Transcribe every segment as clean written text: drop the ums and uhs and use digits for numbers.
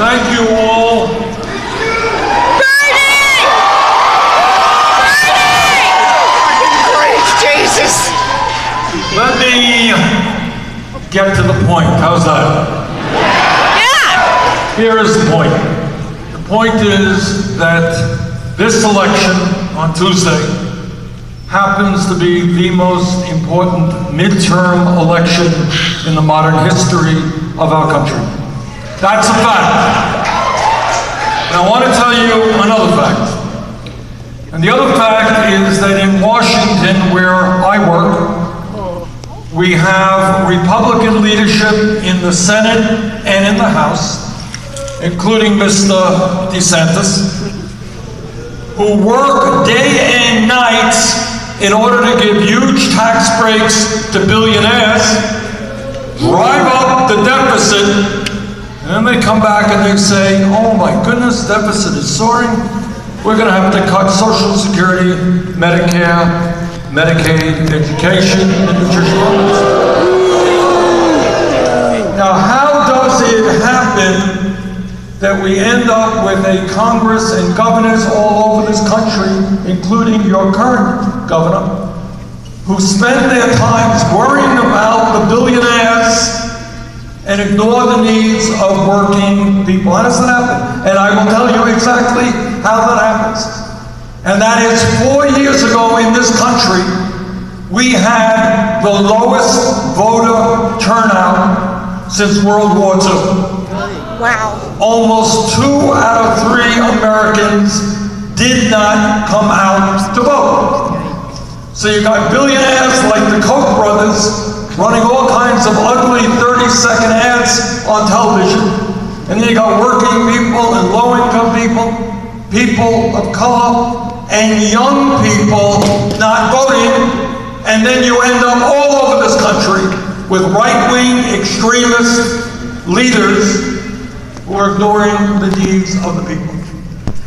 thank you all. Jesus! Let me get to the point. How's that? Yeah! Here is the point. The point is that this election on Tuesday happens to be the most important midterm election in the modern history of our country. That's a fact. And I want to tell you another fact. And the other fact is that in Washington, where I work, we have Republican leadership in the Senate and in the House, including Mr. DeSantis, who work day and night in order to give huge tax breaks to billionaires, drive up the deficit, and then they come back and they say, oh my goodness, deficit is soaring. We're going to have to cut Social Security, Medicare, Medicaid, education, and nutrition programs. Now, how does it happen that we end up with a Congress and governors all over this country, including your current governor, who spend their times worrying about the billionaires and ignore the needs of working people? How does that happen? And I will tell you exactly how that happens. And that is 4 years ago in this country, we had the lowest voter turnout since World War II. Wow. Almost 2 out of 3 Americans did not come out to vote. So you got billionaires like the Koch brothers running all kinds of ugly 30-second ads on television. And then you got working people and low-income people, people of color, and young people not voting. And then you end up all over this country with right-wing extremist leaders who are ignoring the needs of the people.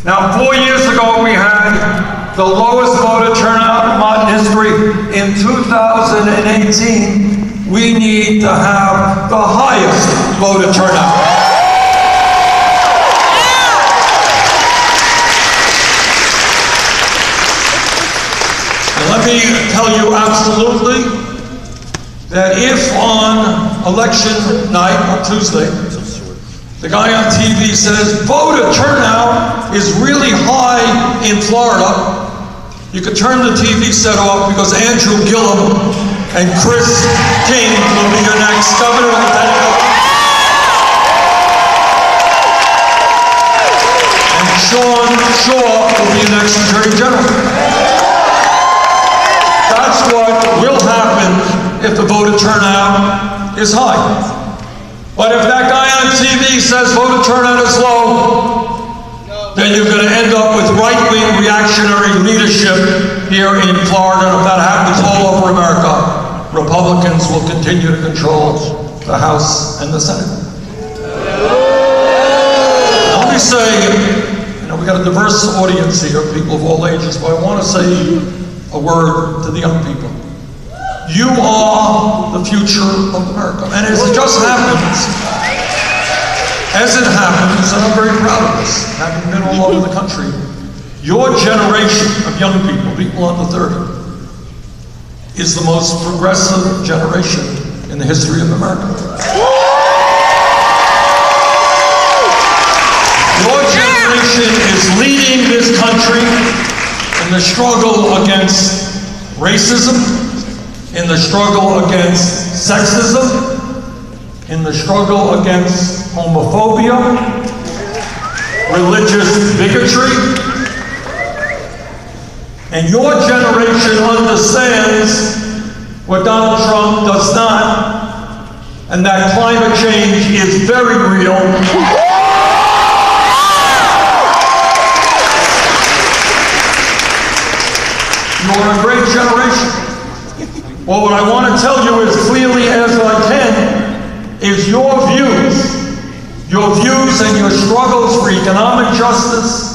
Now, 4 years ago, we had the lowest voter turnout in modern history. In 2018, we need to have the highest voter turnout. And let me tell you absolutely that if on election night on Tuesday, the guy on TV says voter turnout is really high in Florida, you could turn the TV set off because Andrew Gillum and Chris King will be your next governor and lieutenant governor. And Sean Shaw will be your next attorney general. That's what will happen if the voter turnout is high. But if that guy on TV says voter turnout is low, then you're going to end up with right-wing reactionary leadership here in Florida. And if that happens all over America, Republicans will continue to control the House and the Senate. Now, let me say, we got a diverse audience here, people of all ages, but I want to say a word to the young people. You are the future of America. And as it just happens, and I'm very proud of this, having been all over the country, your generation of young people, people under 30, is the most progressive generation in the history of America. Your generation is leading this country in the struggle against racism, in the struggle against sexism, in the struggle against homophobia, religious bigotry. And your generation understands what Donald Trump does not, and that climate change is very real. You're a great generation. Well, what I want to tell you as clearly as I can is your views and your struggles for economic justice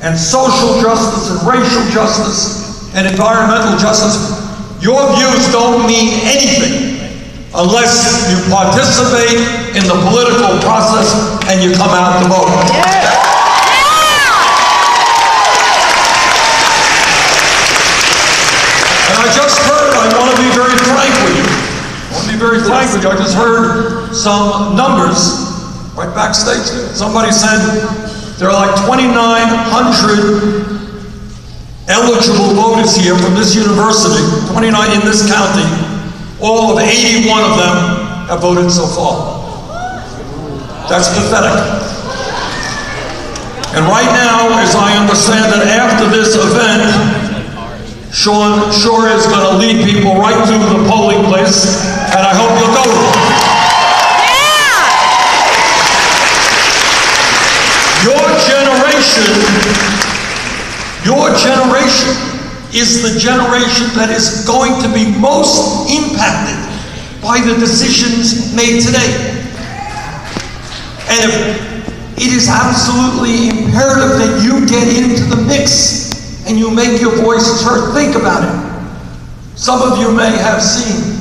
and social justice and racial justice and environmental justice, your views don't mean anything unless you participate in the political process and you come out to vote. And I just heard, I want to be very frank with you. I just heard some numbers right backstage there. Somebody said there are like 2,900 eligible voters here from this university, 29 in this county. All of 81 of them have voted so far. That's pathetic. And right now, as I understand that after this event, Sean sure is going to lead people right to the polling place, and I hope you'll go with him. Your generation is the generation that is going to be most impacted by the decisions made today. And it is absolutely imperative that you get into the mix and you make your voices heard. Think about it. Some of you may have seen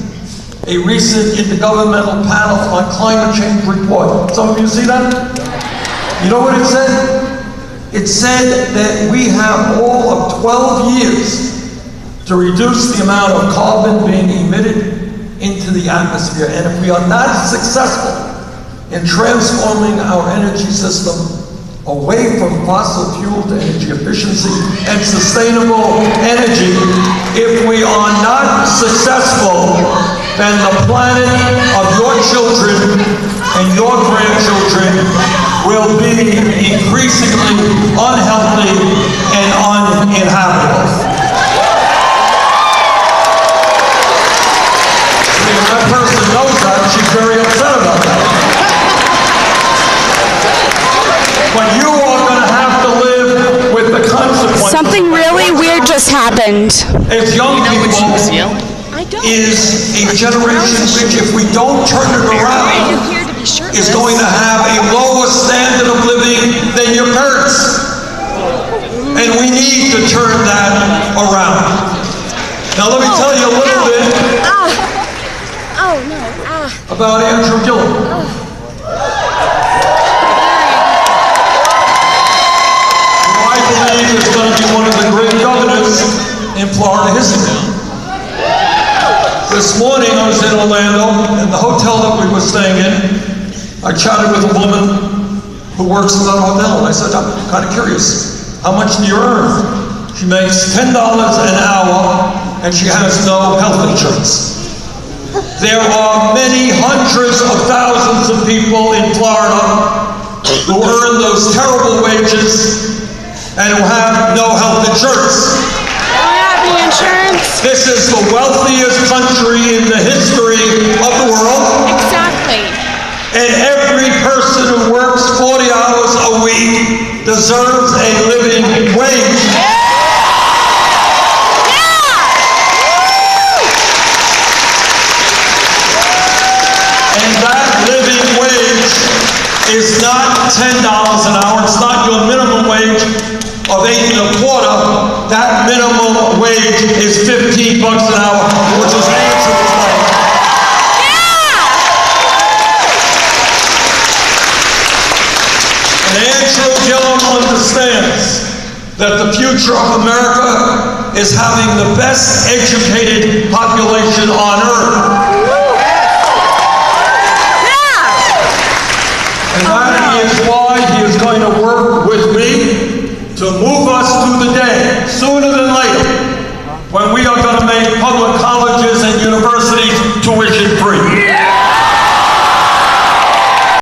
a recent intergovernmental panel on climate change report. Some of you see that? You know what it said? It said that we have all of 12 years to reduce the amount of carbon being emitted into the atmosphere. And if we are not successful in transforming our energy system away from fossil fuel to energy efficiency and sustainable energy, if we are not successful, then the planet of your children and your grandchildren will be increasingly unhealthy and uninhabitable. If that person knows that, she's very upset about that. But you are going to have to live with the consequences. Something really weird just happened. As young people, is a generation which, if we don't turn it around, is going to have a lower standard of living than your parents. And we need to turn that around. Now let me tell you a little bit about Andrew Gillum. Who I believe is going to be one of the great governors in Florida history. This morning I was in Orlando, in the hotel that we were staying in. I chatted with a woman who works in that hotel, and I said, I'm kind of curious, how much do you earn? She makes $10 an hour, and she has no health insurance. There are many hundreds of thousands of people in Florida who earn those terrible wages and who have no health insurance. This is the wealthiest country in the history of the world. Exactly. And every person who works 40 hours a week deserves a living wage. And that living wage is not $10 an hour. It's not your minimum wage of $8.25. That minimum wage is $15 an hour, which is Andrew's wage. And Andrew Gillum understands that the future of America is having the best educated population on earth. And that is why he is going to work with me to move